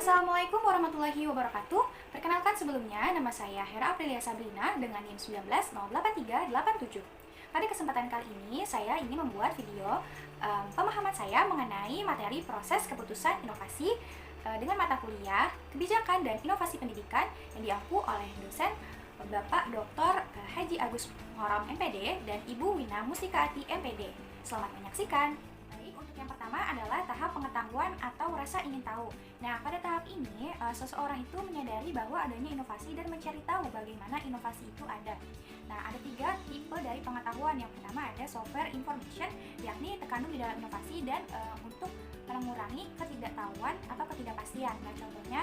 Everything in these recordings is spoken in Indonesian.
Assalamualaikum warahmatullahi wabarakatuh. Perkenalkan sebelumnya, nama saya Hera Aprilia Sabrina dengan NIM 1908387. Pada kesempatan kali ini, saya ingin membuat video pemahaman saya mengenai materi proses keputusan inovasi dengan mata kuliah Kebijakan dan Inovasi Pendidikan yang diampu oleh dosen Bapak Dr. Haji Agus Muharram MPD dan Ibu Wina Musikaati MPD. Selamat menyaksikan. Baik, untuk yang pertama adalah tahap pengetahuan atau rasa ingin tahu. Nah, pada tahap ini, seseorang itu menyadari bahwa adanya inovasi dan mencari tahu bagaimana inovasi itu ada. Nah, ada 3 tipe dari pengetahuan. Yang pertama ada software information, yakni terkandung di dalam inovasi dan untuk mengurangi ketidaktahuan atau ketidakpastian. Nah, contohnya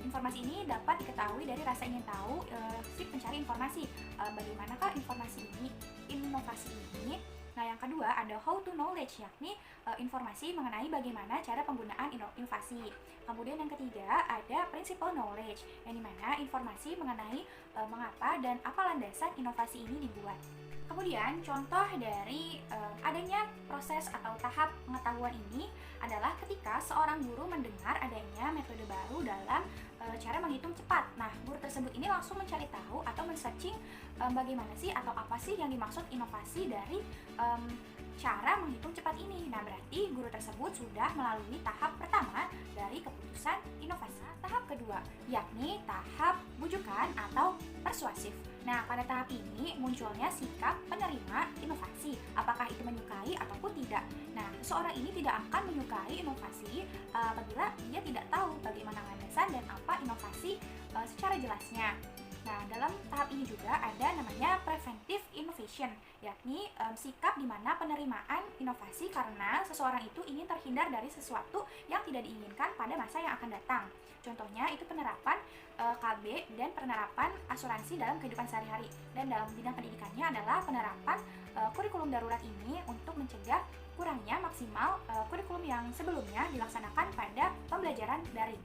informasi ini dapat diketahui dari rasa ingin tahu si pencari informasi. Bagaimanakah informasi ini, inovasi ini? Nah, yang kedua ada how to knowledge, yakni informasi mengenai bagaimana cara penggunaan inovasi. Kemudian yang ketiga ada principle knowledge, yang dimana informasi mengenai mengapa dan apa landasan inovasi ini dibuat. Kemudian contoh dari adanya proses atau tahap pengetahuan ini adalah ketika seorang guru mendengar adanya metode baru dalam cara menghitung cepat. Nah, guru tersebut ini langsung mencari tahu atau men-searching bagaimana sih atau apa sih yang dimaksud inovasi dari cara menghitung cepat ini. Nah, berarti guru tersebut sudah melalui tahap pertama dari keputusan inovasi. Tahap kedua, yakni tahap bujukan atau persuasif. Nah, pada tahap ini munculnya sikap penerima inovasi, apakah itu menyukai ataupun tidak. Nah, seseorang ini tidak akan menyukai inovasi apabila dia tidak tahu bagaimana landasan dan apa inovasi secara jelasnya. Nah, dalam tahap ini juga ada namanya preventive innovation, yakni sikap di mana penerimaan inovasi karena seseorang itu ingin terhindar dari sesuatu yang tidak diinginkan pada masa yang akan datang. Contohnya itu penerapan KB dan penerapan asuransi dalam kehidupan sehari-hari. Dan dalam bidang pendidikannya adalah penerapan kurikulum darurat ini untuk mencegah kurangnya maksimal kurikulum yang sebelumnya dilaksanakan pada pembelajaran daring.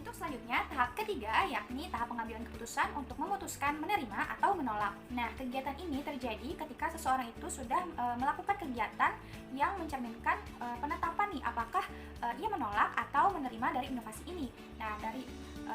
Untuk selanjutnya, tahap ketiga yakni tahap pengambilan keputusan untuk memutuskan menerima atau menolak. Nah, kegiatan ini terjadi ketika seseorang itu sudah melakukan kegiatan yang mencerminkan penetapan nih apakah ia menolak atau menerima dari inovasi ini. Nah, dari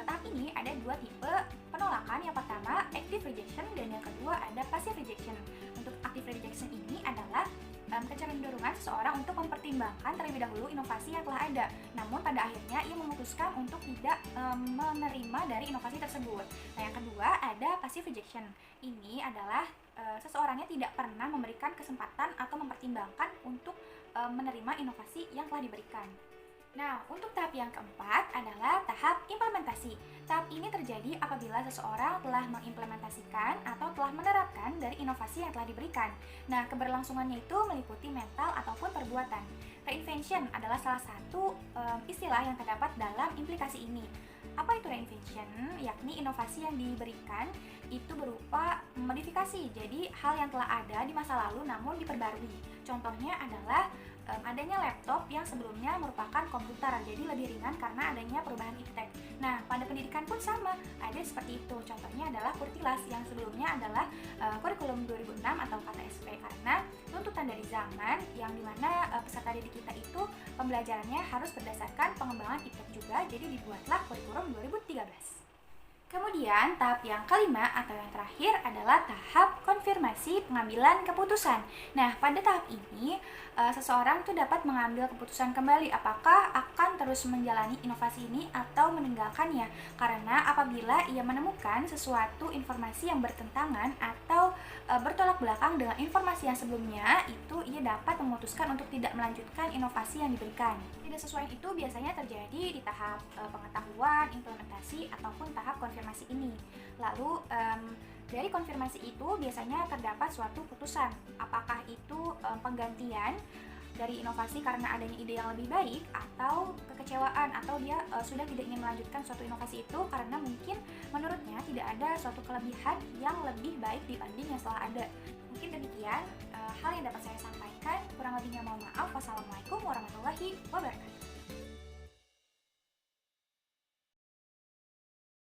tahap ini ada 2 tipe penolakan. Yang pertama, active rejection dan yang kedua ada passive rejection. Untuk active rejection ini adalah kecenderungan seseorang untuk mempertimbangkan terlebih dahulu inovasi yang telah ada. Namun pada akhirnya ia memutuskan untuk tidak menerima dari inovasi tersebut. Nah, yang kedua ada passive rejection. Ini adalah seseorangnya tidak pernah memberikan kesempatan atau mempertimbangkan untuk menerima inovasi yang telah diberikan. Nah, untuk tahap yang keempat adalah tahap implementasi. Tahap ini terjadi apabila seseorang telah mengimplementasikan atau telah menerapkan dari inovasi yang telah diberikan. Nah, keberlangsungannya itu meliputi mental ataupun perbuatan. Reinvention adalah salah satu istilah yang terdapat dalam implikasi ini. Apa itu reinvention? Yakni inovasi yang diberikan itu berupa modifikasi, jadi hal yang telah ada di masa lalu namun diperbarui. Contohnya adalah adanya laptop yang sebelumnya merupakan komputer, jadi lebih ringan karena adanya perubahan iptek. Nah, pada pendidikan pun sama, ada seperti itu. Contohnya adalah Kurtilas yang sebelumnya adalah kurikulum 2006 atau KTSP karena tuntutan dari zaman yang dimana peserta didik kita itu pembelajarannya harus berdasarkan pengembangan iptek juga, jadi dibuatlah kurikulum 2013. Kemudian tahap yang kelima atau yang terakhir adalah tahap konfirmasi pengambilan keputusan. Nah, pada tahap ini seseorang tuh dapat mengambil keputusan kembali apakah akan terus menjalani inovasi ini atau meninggalkannya. Karena apabila ia menemukan sesuatu informasi yang bertentangan atau bertolak belakang dengan informasi yang sebelumnya, itu ia dapat memutuskan untuk tidak melanjutkan inovasi yang diberikan. Tidak sesuai itu biasanya terjadi di tahap pengetahuan, implementasi, ataupun tahap konfirmasi ini. Lalu dari konfirmasi itu biasanya terdapat suatu putusan, apakah itu penggantian dari inovasi karena adanya ide yang lebih baik atau kekecewaan atau dia sudah tidak ingin melanjutkan suatu inovasi itu karena mungkin menurutnya tidak ada suatu kelebihan yang lebih baik dibanding yang telah ada. Mungkin demikian hal yang dapat saya sampaikan, kurang lebihnya mohon maaf. Wassalamualaikum warahmatullahi wabarakatuh.